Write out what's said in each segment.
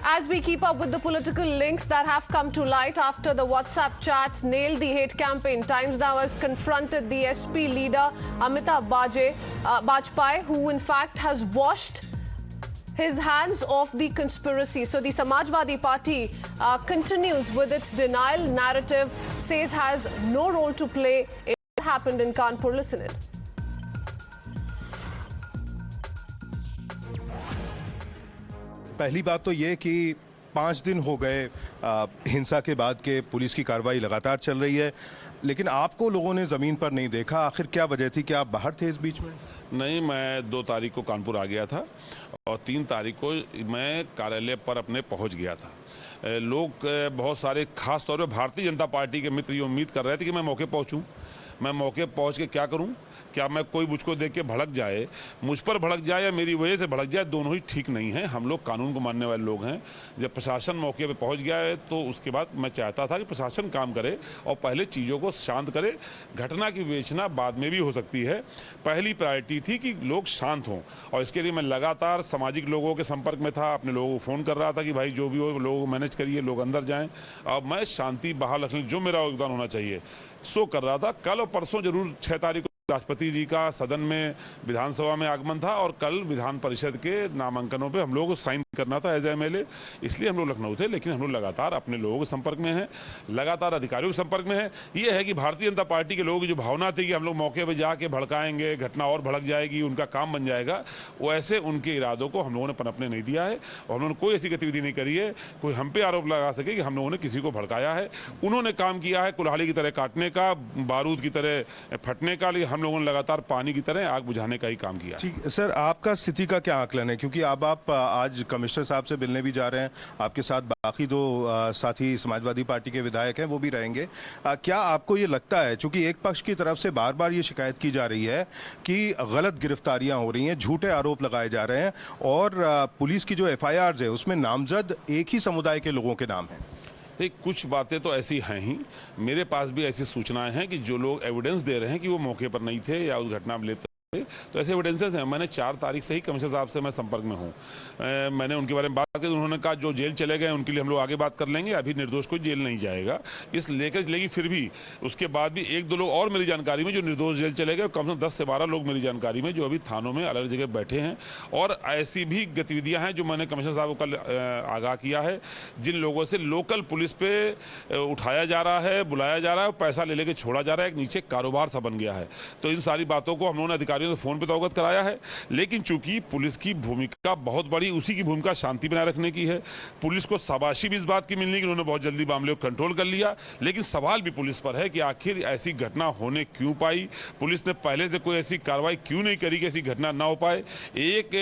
As we keep up with the political links that have come to light after the WhatsApp chats nailed the hate campaign, Times Now has confronted the SP leader Amitabh Bajpai, who in fact has washed his hands off the conspiracy. So the Samajwadi Party continues with its denial narrative, says has no role to play in what happened in Kanpur. Listen in. पहली बात तो ये कि 5 दिन हो गए हिंसा के बाद के पुलिस की कार्रवाई लगातार चल रही है, लेकिन आपको लोगों ने जमीन पर नहीं देखा। आखिर क्या वजह थी? क्या आप बाहर थे इस बीच में? नहीं, मैं 2 तारीख को कानपुर आ गया था और 3 तारीख को मैं कार्यालय पर अपने पहुंच गया था। लोग बहुत सारे, खास तौर पर भारतीय जनता पार्टी के मित्र ये उम्मीद कर रहे थे कि मैं मौके पहुंचूं। मैं मौके पहुंच के क्या करूं? क्या मैं कोई मुझको देख के भड़क जाए, मुझ पर भड़क जाए या मेरी वजह से भड़क जाए, दोनों ही ठीक नहीं है। हम लोग कानून को मानने वाले लोग हैं। जब प्रशासन मौके पे पहुंच गया है तो उसके बाद मैं चाहता था कि प्रशासन काम करे और पहले चीज़ों को शांत करे। घटना की विवेचना बाद में भी हो सकती है। पहली प्रायोरिटी थी कि लोग शांत हों और इसके लिए मैं लगातार सामाजिक लोगों के संपर्क में था। अपने लोगों को फ़ोन कर रहा था कि भाई जो भी हो लोग मैनेज करिए, लोग अंदर जाएँ। अब मैं शांति बहाल रखने जो मेरा योगदान होना चाहिए सो कर रहा था। कल और परसों जरूर 6 तारीख को राष्ट्रपति जी का सदन में विधानसभा में आगमन था और कल विधान परिषद के नामांकनों पे हम लोगों को साइन करना था एज एमएलए, इसलिए हम लोग लखनऊ थे। लेकिन हम लोग लगातार अपने लोगों के संपर्क में हैं, लगातार अधिकारियों के संपर्क में हैं। ये है कि भारतीय जनता पार्टी के लोगों की जो भावना थी कि हम लोग मौके पर जाके भड़काएंगे, घटना और भड़क जाएगी, उनका काम बन जाएगा, वैसे उनके इरादों को हम लोगों ने पनपने नहीं दिया है और उन्होंने कोई ऐसी गतिविधि नहीं करी है कोई हम पे आरोप लगा सके कि हम लोगों ने किसी को भड़काया है। उन्होंने काम किया है कुल्हाड़ी की तरह काटने का, बारूद की तरह फटने का, लेकिन हम लोगों ने लगातार पानी की तरह आग बुझाने का ही काम किया। ठीक सर, आपका स्थिति का क्या आकलन है? क्योंकि अब आप आज कमिश्नर साहब से मिलने भी जा रहे हैं, आपके साथ बाकी 2 साथी समाजवादी पार्टी के विधायक हैं वो भी रहेंगे। क्या आपको ये लगता है, चूंकि एक पक्ष की तरफ से बार बार ये शिकायत की जा रही है कि गलत गिरफ्तारियां हो रही हैं, झूठे आरोप लगाए जा रहे हैं और पुलिस की जो FIRs है उसमें नामजद एक ही समुदाय के लोगों के नाम हैं? कुछ बातें तो ऐसी हैं ही, मेरे पास भी ऐसी सूचनाएं हैं कि जो लोग एविडेंस दे रहे हैं कि वो मौके पर नहीं थे या उस घटना में लेते, तो ऐसे एविडेंसेस हैं। मैंने 4 तारीख से ही कमिश्नर साहब से मैं संपर्क में हूं। मैंने उनके बारे में बात की, उन्होंने कहा जो जेल चले गए उनके लिए हम लोग आगे बात कर लेंगे, अभी निर्दोष कोई जेल नहीं जाएगा, इस लेकर लेकिन फिर भी उसके बाद भी 1-2 लोग और मेरी जानकारी में जो निर्दोष जेल चले गए, कम से कम 10 से 12 लोग मेरी जानकारी में जो अभी थानों में अलग जगह बैठे हैं। और ऐसी भी गतिविधियां हैं जो मैंने कमिश्नर साहब को कल आगाह किया है, जिन लोगों से लोकल पुलिस पे उठाया जा रहा है, बुलाया जा रहा है, पैसा ले लेके छोड़ा जा रहा है, एक नीचे कारोबार सा बन गया है। तो इन सारी बातों को हम लोगों ने अधिकारियों से फोन पे तो अवगत कराया है। लेकिन चूंकि पुलिस की भूमिका बहुत बड़ी, उसी की भूमिका शांति बनाए रखने की है। पुलिस को शाबाशी भी इस बात की मिलनी कि उन्होंने बहुत जल्दी मामले को कंट्रोल कर लिया, लेकिन सवाल भी पुलिस पर है कि आखिर ऐसी घटना होने क्यों पाई, पुलिस ने पहले से कोई ऐसी कार्रवाई क्यों नहीं करी कि ऐसी घटना ना हो पाए। एक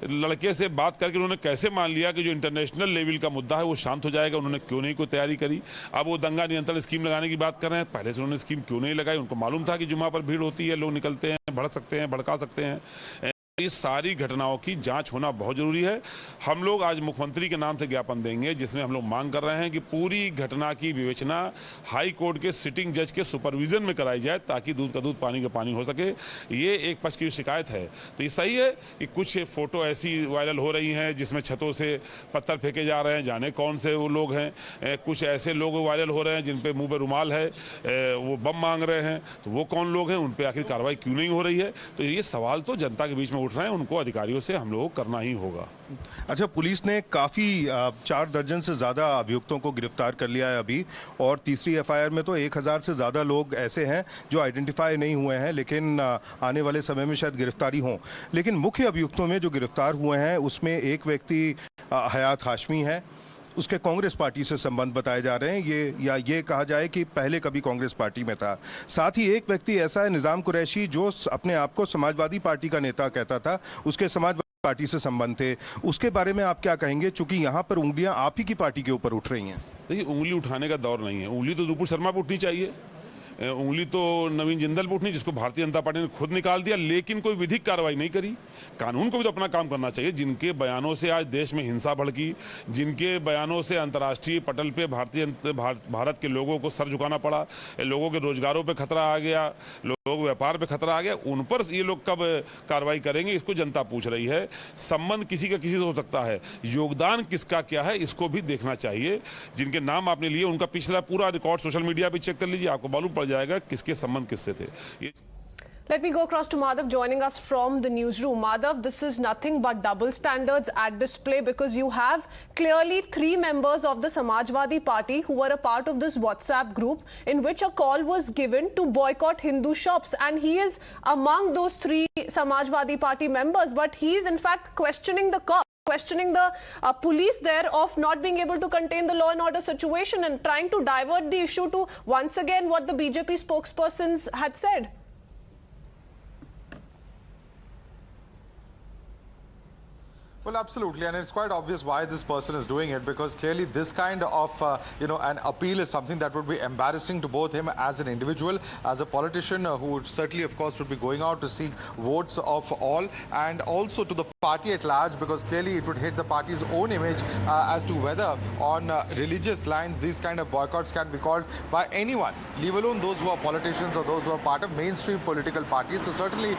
लड़के से बात करके उन्होंने कैसे मान लिया कि जो इंटरनेशनल लेवल का मुद्दा है वो शांत हो जाएगा, उन्होंने क्यों नहीं कोई तैयारी करी। अब वो दंगा नियंत्रण स्कीम लगाने की बात कर रहे हैं, पहले से उन्होंने स्कीम क्यों नहीं लगाई? उनको मालूम था कि जुमा पर भीड़ होती है, लोग निकलते हैं, भड़क सकते हैं, भड़का सकते हैं। इस सारी घटनाओं की जांच होना बहुत जरूरी है। हम लोग आज मुख्यमंत्री के नाम से ज्ञापन देंगे जिसमें हम लोग मांग कर रहे हैं कि पूरी घटना की विवेचना हाई कोर्ट के सिटिंग जज के सुपरविजन में कराई जाए, ताकि दूध का दूध पानी का पानी हो सके। ये एक पक्ष की शिकायत है, तो ये सही है कि कुछ फोटो ऐसी वायरल हो रही हैं जिसमें छतों से पत्थर फेंके जा रहे हैं, जाने कौन से वो लोग हैं। कुछ ऐसे लोग वायरल हो रहे हैं जिन पे मुंह पे रुमाल है, वो बम मांग रहे हैं, तो वो कौन लोग हैं, उन पे आखिर कार्रवाई क्यों नहीं हो रही है? तो ये सवाल तो जनता के बीच में उठ रहे हैं, उनको अधिकारियों से हम लोगों को करना ही होगा। अच्छा, पुलिस ने काफी 4 दर्जन से ज्यादा अभियुक्तों को गिरफ्तार कर लिया है अभी, और तीसरी FIR में तो 1000 से ज्यादा लोग ऐसे हैं जो आइडेंटिफाई नहीं हुए हैं, लेकिन आने वाले समय में शायद गिरफ्तारी हो। लेकिन मुख्य अभियुक्तों में जो गिरफ्तार हुए हैं उसमें एक व्यक्ति हयात हाशमी है, उसके कांग्रेस पार्टी से संबंध बताए जा रहे हैं, ये कहा जाए कि पहले कभी कांग्रेस पार्टी में था। साथ ही एक व्यक्ति ऐसा है निजाम कुरैशी, जो अपने आप को समाजवादी पार्टी का नेता कहता था, उसके समाजवादी पार्टी से संबंध थे। उसके बारे में आप क्या कहेंगे, चूंकि यहां पर उंगलियां आप ही की पार्टी के ऊपर उठ रही हैं? देखिए, उंगली उठाने का दौर नहीं है, उंगली तो नुपुर शर्मा पर उठनी चाहिए। उंगली तो नवीन जिंदल पे उठनी, जिसको भारतीय जनता पार्टी ने खुद निकाल दिया, लेकिन कोई विधिक कार्रवाई नहीं करी। कानून को भी तो अपना काम करना चाहिए। जिनके बयानों से आज देश में हिंसा भड़की, जिनके बयानों से अंतर्राष्ट्रीय पटल पे भारत के लोगों को सर झुकाना पड़ा, लोगों के रोजगारों पे खतरा आ गया, लोग व्यापार पे खतरा आ गया, उन पर ये लोग कब कार्रवाई करेंगे, इसको जनता पूछ रही है। संबंध किसी का किसी से हो सकता है, योगदान किसका क्या है, इसको भी देखना चाहिए। जिनके नाम आपने लिए उनका पिछला पूरा रिकॉर्ड सोशल मीडिया पे चेक कर लीजिए, आपको मालूम पड़ जाएगा किसके संबंध किससे थे। Let me go across to Madhav joining us from the newsroom. Madhav, this is nothing but double standards at display, because you have clearly 3 members of the Samajwadi Party who were a part of this WhatsApp group in which a call was given to boycott Hindu shops, and he is among those 3 Samajwadi Party members, but he is in fact questioning the cops, questioning the police there of not being able to contain the law and order situation, and trying to divert the issue to once again what the BJP spokespersons had said. Well, absolutely, and it's quite obvious why this person is doing it, because clearly this kind of, an appeal is something that would be embarrassing to both him as an individual, as a politician who would certainly, of course, would be going out to seek votes of all, and also to the party at large, because clearly it would hit the party's own image as to whether on religious lines these kind of boycotts can be called by anyone, leave alone those who are politicians or those who are part of mainstream political parties. So certainly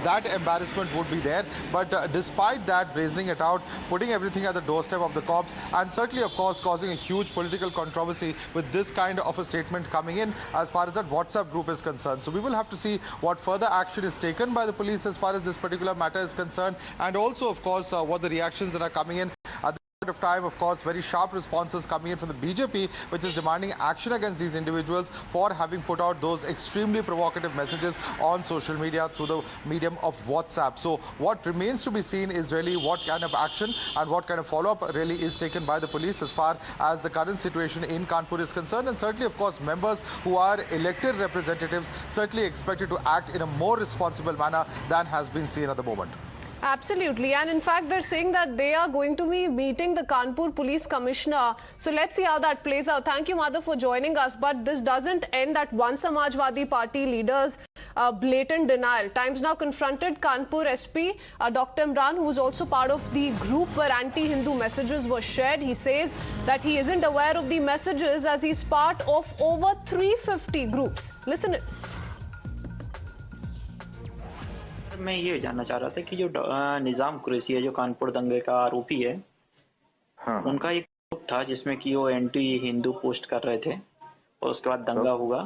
that embarrassment would be there, but despite that, brazening it out, putting everything at the doorstep of the cops, and certainly, of course, causing a huge political controversy with this kind of a statement coming in as far as that WhatsApp group is concerned. So we will have to see what further action is taken by the police as far as this particular matter is concerned, and also, of course, what the reactions that are coming in. Of time, of course, very sharp responses coming in from the BJP, which is demanding action against these individuals for having put out those extremely provocative messages on social media through the medium of WhatsApp. So what remains to be seen is really what kind of action and what kind of follow-up really is taken by the police as far as the current situation in Kanpur is concerned. And certainly, of course, members who are elected representatives certainly expected to act in a more responsible manner than has been seen at the moment. Absolutely, and in fact they're saying that they are going to be meeting the Kanpur Police Commissioner. So let's see how that plays out. Thank you, Madhav, for joining us. But this doesn't end at one Samajwadi Party leader's blatant denial. Times Now confronted Kanpur SP, Dr. Imran, who was also part of the group where anti-Hindu messages were shared. He says that he isn't aware of the messages as he's part of over 350 groups. Listen it. मैं ये जानना चाह रहा था कि जो निजाम कुरैशी है, जो कानपुर दंगे का आरोपी है, हाँ, उनका एक ग्रुप था जिसमें कि वो एंटी हिंदू पोस्ट कर रहे थे और उसके बाद दंगा हुआ।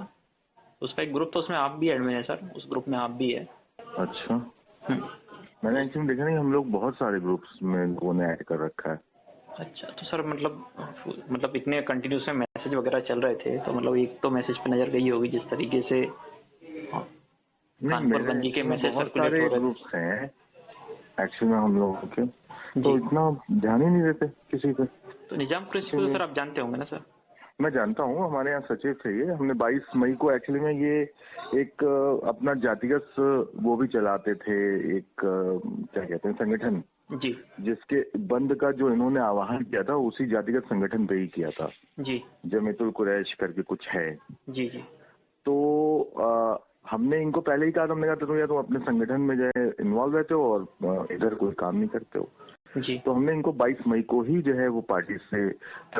उसका एक ग्रुप, तो उसमें आप भी एडमिन है सर, उस ग्रुप में आप भी है। अच्छा, मैंने एक्चुअली देखा नहीं, हम लोग बहुत सारे ग्रुप्स में लोगों ने ऐड कर रखा है। अच्छा, तो सर मतलब इतने कंटिन्यूस में मैसेज वगैरह चल रहे थे, तो मतलब एक तो मैसेज पे नजर गई होगी जिस तरीके से कानपुर दंगे के मैसेज सर्कुलेट हो रहे ग्रुप्स हैं एक्चुअली में हम लोगों के, तो इतना ध्यान ही नहीं देते किसी पे। तो निजाम कुरैशी को सर आप जानते होंगे ना सर? मैं जानता हूँ, हमारे यहाँ सचिव थे ये। हमने 22 मई को एक्चुअली में ये एक अपना जातिगत वो भी चलाते थे, एक क्या कहते हैं संगठन जी, जिसके बंद का जो इन्होंने आह्वान किया था उसी जातिगत संगठन पे ही किया था जी, जमीतुल कुरैश करके कुछ है जी जी। तो हमने इनको पहले ही कहा था, हमने कहा तुम या तुम अपने संगठन में जो है इन्वॉल्व रहते हो और इधर कोई काम नहीं करते हो जी। तो हमने इनको 22 मई को ही जो है वो पार्टी से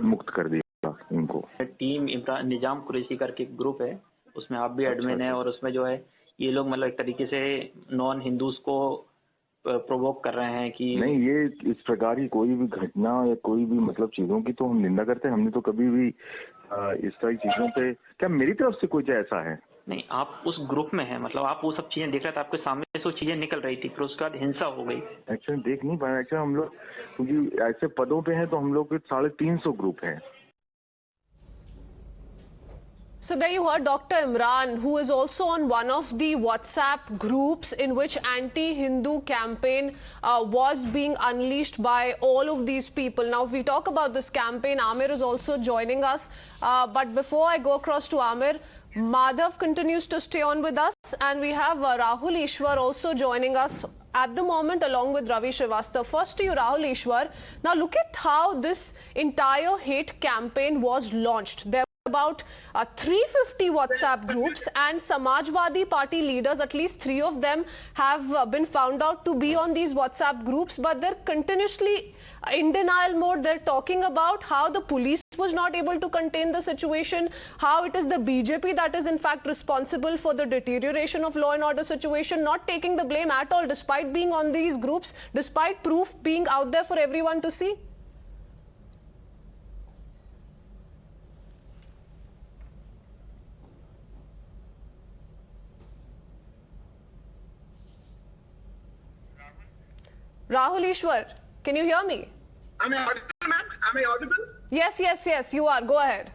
मुक्त कर दिया इनको। टीम निजाम कुरैशी करके एक ग्रुप है, उसमें आप भी एडमिन है, और उसमें जो है ये लोग मतलब एक तरीके से नॉन हिंदूज को प्रोवोक कर रहे हैं कि नहीं, ये इस प्रकार की कोई भी घटना या कोई भी मतलब चीजों की तो हम निंदा करते हैं। हमने तो कभी भी इस तरह की चीजों पे, क्या मेरी तरफ से कुछ ऐसा है नहीं, आप उस ग्रुप में हैं, मतलब आप वो सब चीजें देख रहे थे, आपके सामने से वो चीजें निकल रही थी, फिर उसके बाद हिंसा हो गई। एक्चुअली देख नहीं पाया, एक्चुअली हम लोग क्योंकि ऐसे पदों पे हैं तो हम लोग 350 ग्रुप हैं। So there you heard Dr. Imran, who is also on one of the WhatsApp groups in which anti-Hindu campaign was being unleashed by all of these people. Now, if we talk about this campaign, Amir is also joining us. But before I go across to Amir, Madhav continues to stay on with us, and we have Rahul Ishwar also joining us at the moment along with Ravi Srivastava. First to you, Rahul Ishwar. Now look at how this entire hate campaign was launched. There about 350 WhatsApp groups, and Samajwadi Party leaders, at least 3 of them, have been found out to be on these WhatsApp groups, but they're continuously in denial mode. They're talking about how the police was not able to contain the situation, how it is the BJP that is in fact responsible for the deterioration of law and order situation, not taking the blame at all despite being on these groups, despite proof being out there for everyone to see. Rahul Ishwar, can you hear me? Am I audible, ma'am? Am I audible? Yes, you are. Go ahead.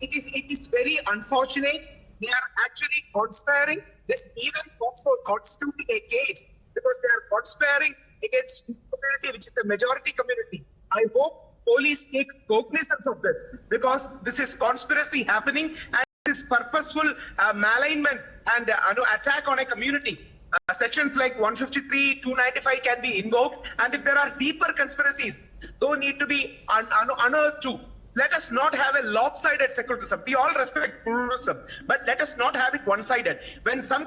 It is very unfortunate. They are actually conspiring. This even talks for constituting a case because they are conspiring against the community, which is the majority community. I hope police take cognizance of this because this is conspiracy happening and this purposeful malignment and attack on a community. Sections like 153, 295 can be invoked, and if there are deeper conspiracies, those need to be unearthed too. Let us not have a lopsided secularism. We all respect pluralism, but let us not have it one-sided. When some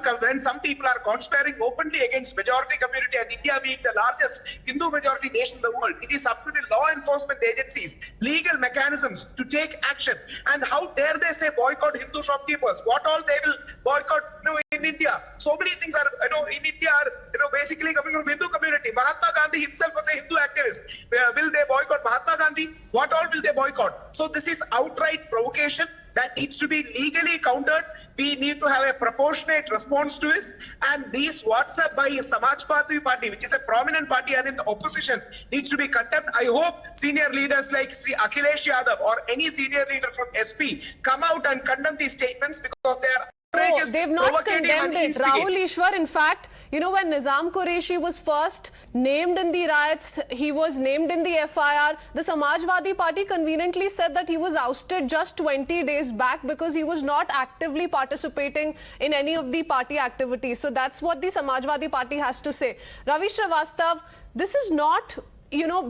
people are conspiring openly against majority community, and India being the largest Hindu majority nation in the world, it is up to the law enforcement agencies, legal mechanisms to take action. And how dare they say boycott Hindu shopkeepers? What all they will boycott in India? So many things are in India are basically coming from Hindu community. Mahatma Gandhi himself was a Hindu activist. Will they boycott Mahatma Gandhi? What all will they boycott? So this is outright provocation that needs to be legally countered. We need to have a proportionate response to it. And these WhatsApp by Samajwadi Party, which is a prominent party and in the opposition, needs to be condemned. I hope senior leaders like Sri Akhilesh Yadav or any senior leader from SP come out and condemn these statements because they are no, they've not condemned it. Rahul Ishwar, in fact, when Nizam Qureshi was first named in the riots, he was named in the FIR. The Samajwadi Party conveniently said that he was ousted just 20 days back because he was not actively participating in any of the party activities. So that's what the Samajwadi Party has to say. Ravi Srivastava, this is not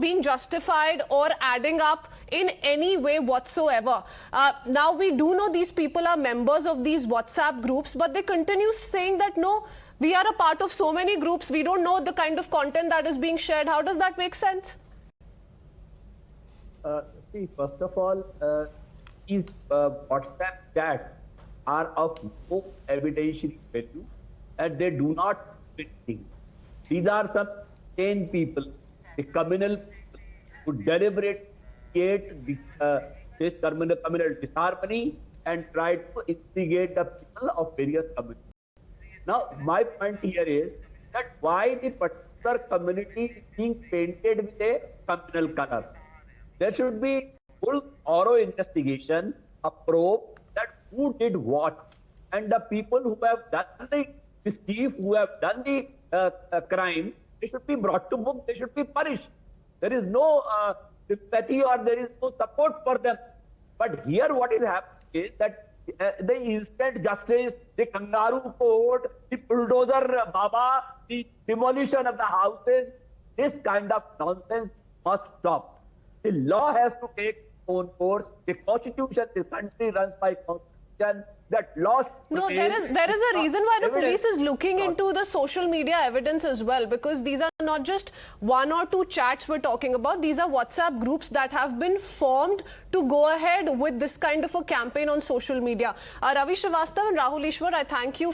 being justified or adding up in any way whatsoever. Now we do know these people are members of these WhatsApp groups, but they continue saying that no, we are a part of so many groups, we don't know the kind of content that is being shared. How does that make sense? See, first of all, these WhatsApp chats are of no evidentiary value and they do not fit things. These are some sane people, the communal who deliberately create this communal disharmony and try to instigate the people of various communities. Now, my point here is that why the particular community is being painted with a communal color. There should be full thorough investigation, a probe that who did what, and the people who have done the mischief, who have done the crime, they should be brought to book, they should be punished. There is no sympathy or there is no support for them. But here what is happening is that the instant justice, the kangaroo court, the bulldozer Baba, the demolition of the houses, this kind of nonsense must stop. The law has to take its own course. The constitution, the country runs by constitution. That laws. No, there is a reason why the police is looking into the social media evidence as well, because these are not just 1 or 2 chats we're talking about. These are WhatsApp groups that have been formed to go ahead with this kind of a campaign on social media. Ravi Srivastava and Rahul Ishwar, I thank you